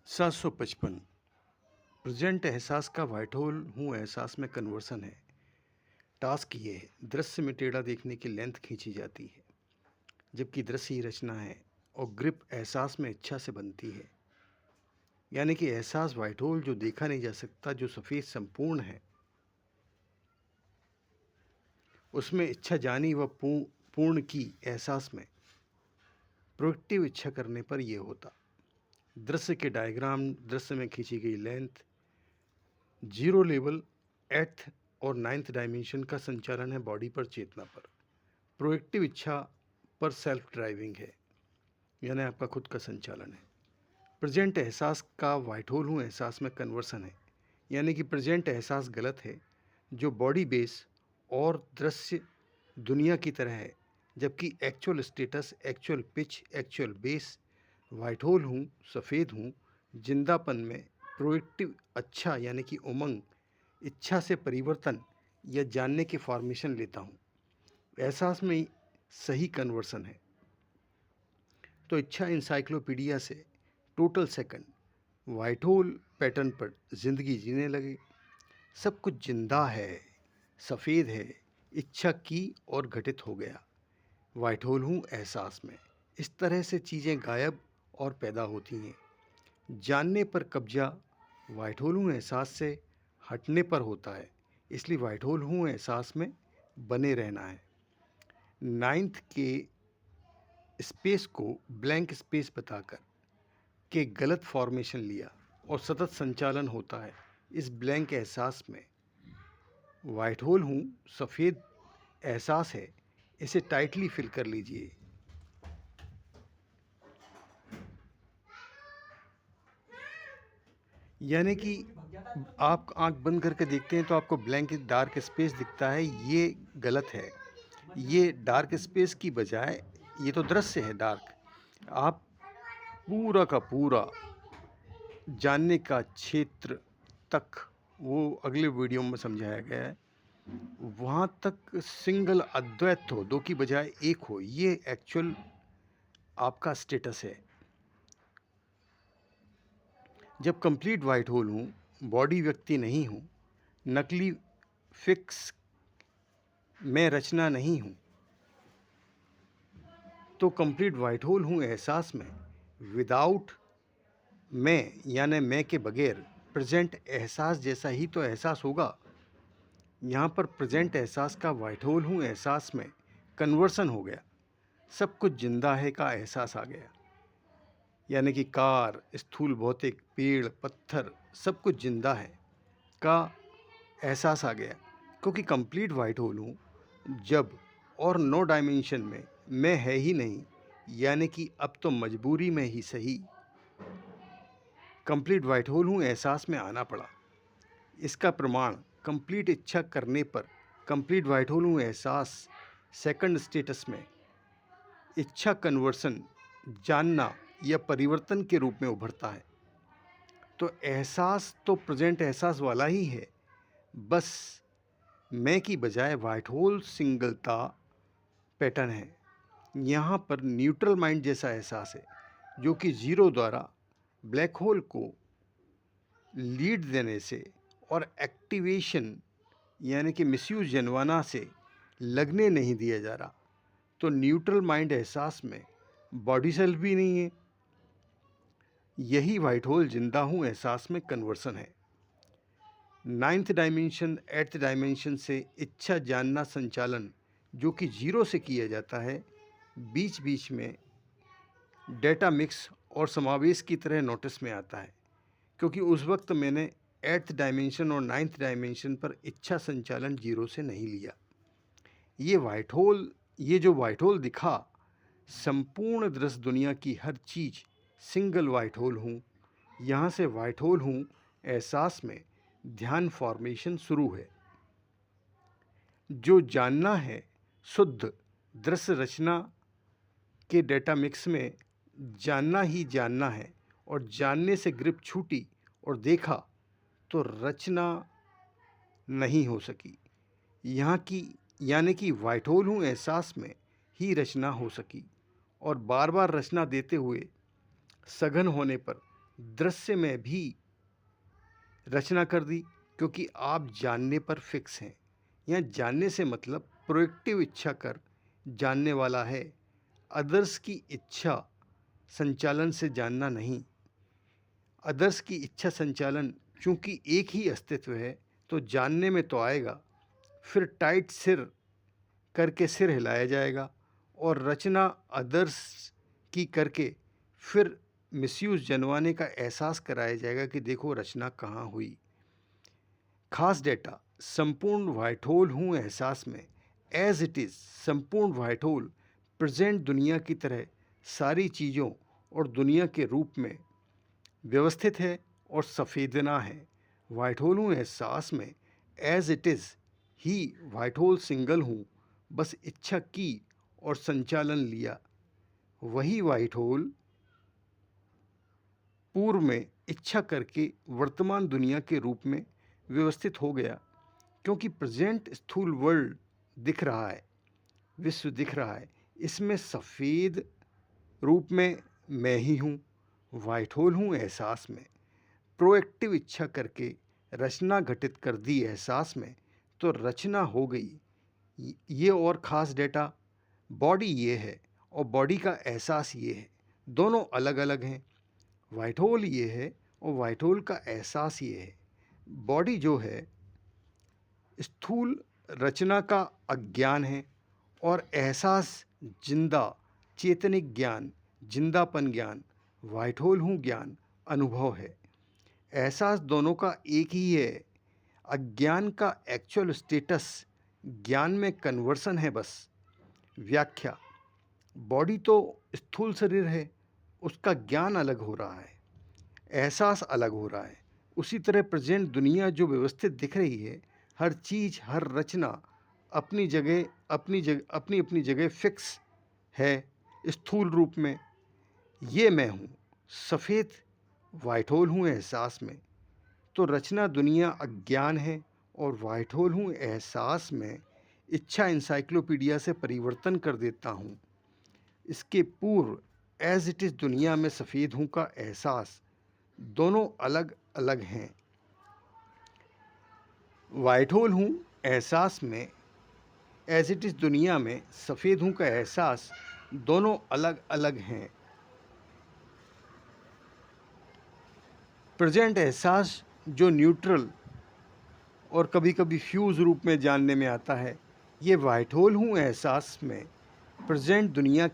755 present एहसास का white hole हूँ एहसास में कन्वर्सन है। टास्क ये है, दृश्य में टेढ़ा देखने की लेंथ खींची जाती है, जबकि दृश्य ही रचना है और ग्रिप एहसास में इच्छा से बनती है। यानी कि एहसास व्हाइट होल जो देखा नहीं जा सकता, जो सफ़ेद संपूर्ण है, उसमें इच्छा जानी व पूर्ण की एहसास में प्रोएक्टिव इच्छा करने पर यह होता। दृश्य के डायग्राम, दृश्य में खींची गई लेंथ, जीरो लेवल, एट्थ और नाइन्थ डायमेंशन का संचालन है बॉडी पर, चेतना पर। प्रोएक्टिव इच्छा पर सेल्फ ड्राइविंग है, यानी आपका खुद का संचालन है। प्रेजेंट एहसास का व्हाइट होल हूँ एहसास में कन्वर्सन है, यानी कि प्रेजेंट एहसास गलत है जो बॉडी बेस और दृश्य दुनिया की तरह है, जबकि actual status, actual pitch, actual base white hole हूँ, सफ़ेद हूँ, जिंदापन में प्रोएक्टिव अच्छा यानी कि उमंग, इच्छा से परिवर्तन या जानने के फॉर्मेशन लेता हूँ। एहसास में सही कन्वर्सन है। तो इच्छा इंसाइक्लोपीडिया से total second white hole pattern पर जिंदगी जीने लगे। सब कुछ जिंदा है, सफ़ेद है, इच्छा की और घटित हो गया। व्हाइट होल हूँ एहसास में। इस तरह से चीज़ें गायब और पैदा होती हैं। जानने पर कब्जा व्हाइट होल हूँ एहसास से हटने पर होता है, इसलिए व्हाइट होल हूँ एहसास में बने रहना है। नाइन्थ के स्पेस को ब्लैंक स्पेस बताकर के गलत फॉर्मेशन लिया और सतत संचालन होता है इस ब्लैंक एहसास में। व्हाइट होल हूँ सफ़ेद एहसास है, इसे टाइटली फिल कर लीजिए। यानी कि आप आंख बंद करके देखते हैं तो आपको ब्लैंक डार्क स्पेस दिखता है, ये गलत है। ये डार्क स्पेस की बजाय ये तो दृश्य है डार्क। आप पूरा का पूरा जानने का क्षेत्र तक, वो अगले वीडियो में समझाया गया है, वहाँ तक सिंगल अद्वैत हो, दो की बजाय एक हो, ये एक्चुअल आपका स्टेटस है। जब कंप्लीट वाइट होल हूँ, बॉडी व्यक्ति नहीं हूँ, नकली फिक्स मैं रचना नहीं हूँ, तो कंप्लीट वाइट होल हूँ एहसास में। विदाउट मैं यानी मैं के बगैर प्रेजेंट एहसास जैसा ही तो एहसास होगा। यहाँ पर प्रेजेंट एहसास का वाइट होल हूँ एहसास में कन्वर्सन हो गया। सब कुछ जिंदा है का एहसास आ गया, यानी कि कार, स्थूल भौतिक, पेड़, पत्थर, सब कुछ जिंदा है का एहसास आ गया। क्योंकि कंप्लीट वाइट होल हूँ जब और नो डायमेंशन में मैं है ही नहीं, यानी कि अब तो मजबूरी में ही सही कंप्लीट वाइट होल हूँ एहसास में आना पड़ा। इसका प्रमाण कंप्लीट इच्छा करने पर कंप्लीट वाइट होल हूँ एहसास सेकंड स्टेटस में इच्छा कन्वर्सन, जानना या परिवर्तन के रूप में उभरता है। तो एहसास तो प्रेजेंट एहसास वाला ही है, बस मैं की बजाय वाइट होल सिंगलता पैटर्न है। यहाँ पर न्यूट्रल माइंड जैसा एहसास है, जो कि जीरो द्वारा ब्लैक होल को लीड देने से और एक्टिवेशन यानी कि मिसयूज जनवाना से लगने नहीं दिया जा रहा। तो न्यूट्रल माइंड एहसास में बॉडी सेल्फ भी नहीं है। यही वाइट होल जिंदा हूँ एहसास में कन्वर्सन है। नाइन्थ डायमेंशन, एट्थ डायमेंशन से इच्छा जानना संचालन जो कि जीरो से किया जाता है, बीच बीच में डेटा मिक्स और समावेश की तरह नोटिस में आता है, क्योंकि उस वक्त मैंने एट्थ डायमेंशन और नाइन्थ डायमेंशन पर इच्छा संचालन जीरो से नहीं लिया। ये जो वाइट होल दिखा, संपूर्ण दृश्य दुनिया की हर चीज़ सिंगल वाइट होल हूँ। यहाँ से वाइट होल हूँ एहसास में ध्यान फॉर्मेशन शुरू है। जो जानना है शुद्ध दृश्य रचना के डेटा मिक्स में जानना ही जानना है, और जानने से ग्रिप छूटी और देखा तो रचना नहीं हो सकी। यहाँ की यानी कि वाइट होल हूँ एहसास में ही रचना हो सकी, और बार बार रचना देते हुए सघन होने पर दृश्य में भी रचना कर दी, क्योंकि आप जानने पर फिक्स हैं। यहाँ जानने से मतलब प्रोएक्टिव इच्छा कर जानने वाला है, अदर्स की इच्छा संचालन से जानना नहीं। अदर्स की इच्छा संचालन चूँकि एक ही अस्तित्व है तो जानने में तो आएगा, फिर टाइट सिर करके सिर हिलाया जाएगा, और रचना अदर्स की करके फिर मिसयूज जनवाने का एहसास कराया जाएगा कि देखो रचना कहाँ हुई। खास डेटा, संपूर्ण व्हाइट होल हूँ एहसास में, एज इट इज़ संपूर्ण व्हाइट होल प्रेजेंट दुनिया की तरह सारी चीज़ों और दुनिया के रूप में व्यवस्थित है और सफेदना है। व्हाइट होल हूँ एहसास में, एज इट इज़ ही व्हाइट होल सिंगल हूँ, बस इच्छा की और संचालन लिया। वही व्हाइट होल पूर्व में इच्छा करके वर्तमान दुनिया के रूप में व्यवस्थित हो गया, क्योंकि प्रेजेंट स्थूल वर्ल्ड दिख रहा है, विश्व दिख रहा है, इसमें सफ़ेद रूप में मैं ही हूँ, व्हाइट होल हूँ एहसास में। प्रोएक्टिव इच्छा करके रचना घटित कर दी एहसास में, तो रचना हो गई। ये और ख़ास डेटा, बॉडी ये है और बॉडी का एहसास ये है, दोनों अलग अलग हैं। व्हाइट होल ये है और व्हाइट होल का एहसास ये है। बॉडी जो है स्थूल रचना का अज्ञान है, और एहसास जिंदा चेतनिक ज्ञान, जिंदापन ज्ञान, व्हाइट होल हूँ ज्ञान, अनुभव है। एहसास दोनों का एक ही है। अज्ञान का एक्चुअल स्टेटस ज्ञान में कन्वर्सन है बस। व्याख्या, बॉडी तो स्थूल शरीर है, उसका ज्ञान अलग हो रहा है, एहसास अलग हो रहा है। उसी तरह प्रेजेंट दुनिया जो व्यवस्थित दिख रही है, हर चीज़, हर रचना अपनी जगह अपनी अपनी जगह फिक्स है स्थूल रूप में। ये मैं हूँ सफ़ेद वाइट होल हूँ एहसास में, तो रचना दुनिया अज्ञान है, और वाइट होल हूँ एहसास में इच्छा इंसाइक्लोपीडिया से परिवर्तन कर देता हूँ। इसके पूर्व एज इट इज़ दुनिया में सफ़ेद हूँ का एहसास, दोनों अलग अलग हैं। वाइट होल हूँ एहसास में एज इट इज़ दुनिया में सफ़ेद हूँ का एहसास, दोनों अलग अलग हैं। प्रेजेंट एहसास जो न्यूट्रल और कभी कभी फ्यूज़ रूप में जानने में आता है, ये वाइट होल हूँ एहसास में प्रेजेंट दुनिया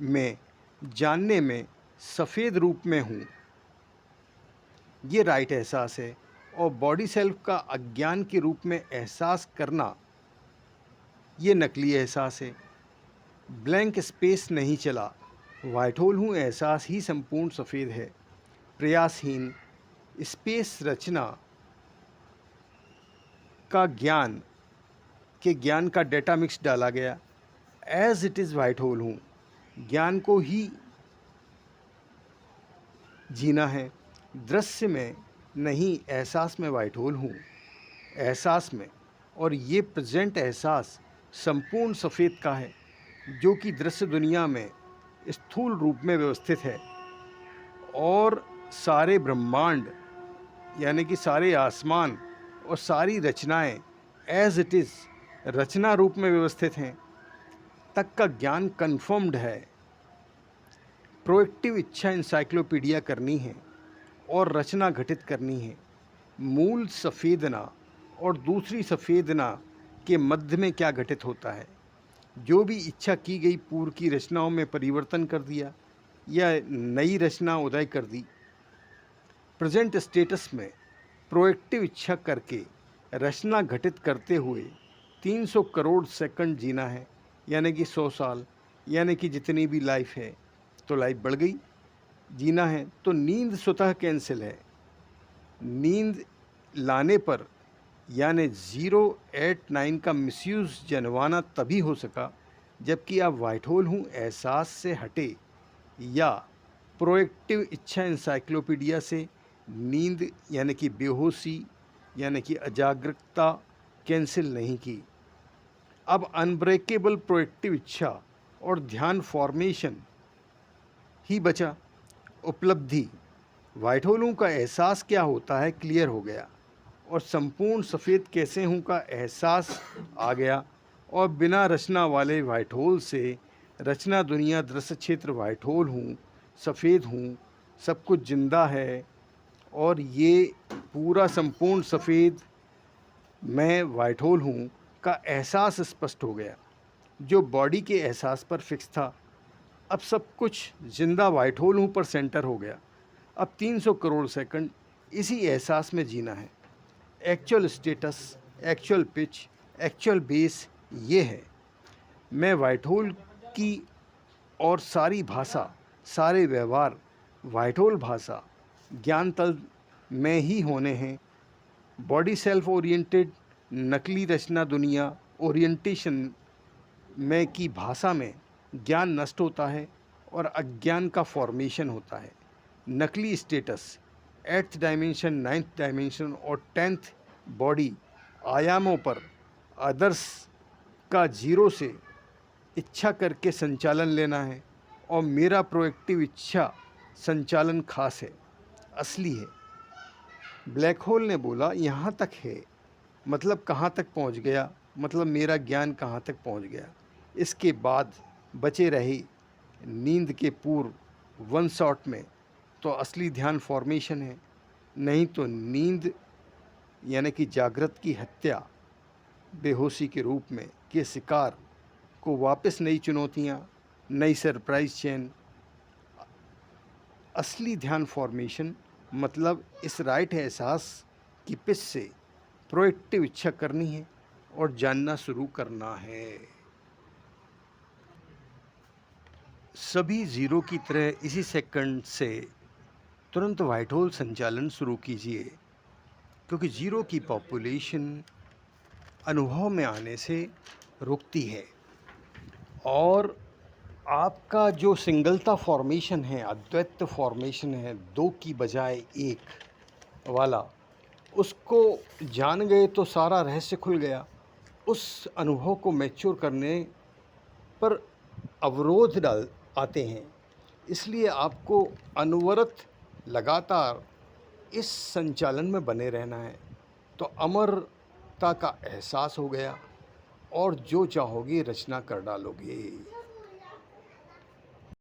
में जानने में सफ़ेद रूप में हूँ, ये राइट एहसास है। और बॉडी सेल्फ का अज्ञान के रूप में एहसास करना, ये नकली एहसास है। ब्लैंक स्पेस नहीं चला, वाइट होल हूँ एहसास ही संपूर्ण सफ़ेद है। प्रयासहीन स्पेस रचना का ज्ञान का डेटा मिक्स डाला गया। As it is white hole हूँ, ज्ञान को ही जीना है। दृश्य में नहीं, एहसास में वाइट होल हूँ एहसास में, और ये प्रेजेंट एहसास संपूर्ण सफ़ेद का है, जो कि दृश्य दुनिया में स्थूल रूप में व्यवस्थित है, और सारे ब्रह्मांड यानी कि सारे आसमान और सारी रचनाएं एज इट इज़ रचना रूप में व्यवस्थित हैं तक का ज्ञान कन्फर्म्ड है। प्रोएक्टिव इच्छा इंसाइक्लोपीडिया करनी है और रचना घटित करनी है। मूल सफ़ेदना और दूसरी सफ़ेदना के मध्य में क्या घटित होता है? जो भी इच्छा की गई पूर्व की रचनाओं में परिवर्तन कर दिया या नई रचना उदय कर दी। प्रेजेंट स्टेटस में प्रोएक्टिव इच्छा करके रचना घटित करते हुए 300 करोड़ सेकंड जीना है, यानी कि 100 साल, यानी कि जितनी भी लाइफ है, तो लाइफ बढ़ गई। जीना है तो नींद स्वतः कैंसिल है। नींद लाने पर यानी 089 का मिसयूज़ जनवाना तभी हो सका जबकि आप वाइट होल हूँ एहसास से हटे या प्रोएक्टिव इच्छा इंसाइक्लोपीडिया से नींद यानी कि बेहोशी यानी कि अजागरूकता कैंसिल नहीं की। अब अनब्रेकेबल प्रोएक्टिव इच्छा और ध्यान फॉर्मेशन ही बचा। उपलब्धि, वाइट होल हूँ का एहसास क्या होता है क्लियर हो गया, और संपूर्ण सफ़ेद कैसे हूँ का एहसास आ गया। और बिना रचना वाले वाइट होल से रचना दुनिया दृश्य क्षेत्र वाइट होल हूँ, सफ़ेद हूँ, सब कुछ जिंदा है, और ये पूरा संपूर्ण सफ़ेद मैं वाइट होल हूँ का एहसास स्पष्ट हो गया, जो बॉडी के एहसास पर फिक्स था। अब सब कुछ जिंदा वाइट होल हूँ पर सेंटर हो गया। अब 300 करोड़ सेकंड इसी एहसास में जीना है। Actual status, actual pitch, actual base ये है। मैं वाइट होल की और सारी भाषा, सारे व्यवहार वाइट होल भाषा ज्ञान तल में ही होने हैं। बॉडी सेल्फ ओरिएंटेड, नकली रचना दुनिया ओरिएंटेशन में की भाषा में ज्ञान नष्ट होता है और अज्ञान का फॉर्मेशन होता है। नकली status 8th dimension, 9th dimension और 10th बॉडी आयामों पर आदर्श का जीरो से इच्छा करके संचालन लेना है, और मेरा प्रोएक्टिव इच्छा संचालन खास है, असली है। ब्लैक होल ने बोला यहाँ तक है, मतलब कहाँ तक पहुँच गया, मतलब मेरा ज्ञान कहाँ तक पहुँच गया। इसके बाद बचे रहे नींद के पूर्व वन शॉट में तो असली ध्यान फॉर्मेशन है, नहीं तो नींद यानी कि जागृत की हत्या बेहोशी के रूप में के शिकार को वापस नई चुनौतियाँ, नई सरप्राइज चेन। असली ध्यान फॉर्मेशन मतलब इस राइट एहसास की पिच से प्रोएक्टिव इच्छा करनी है और जानना शुरू करना है। सभी ज़ीरो की तरह इसी सेकंड से तुरंत वाइट होल संचालन शुरू कीजिए, क्योंकि ज़ीरो की पॉपुलेशन अनुभव में आने से रुकती है, और आपका जो सिंगलता फॉर्मेशन है, अद्वैत फॉर्मेशन है, दो की बजाय एक वाला, उसको जान गए तो सारा रहस्य खुल गया। उस अनुभव को मैच्योर करने पर अवरोध डाल आते हैं, इसलिए आपको अनवरत लगातार इस संचालन में बने रहना है। तो अमरता का एहसास हो गया, और जो चाहोगे रचना कर डालोगे।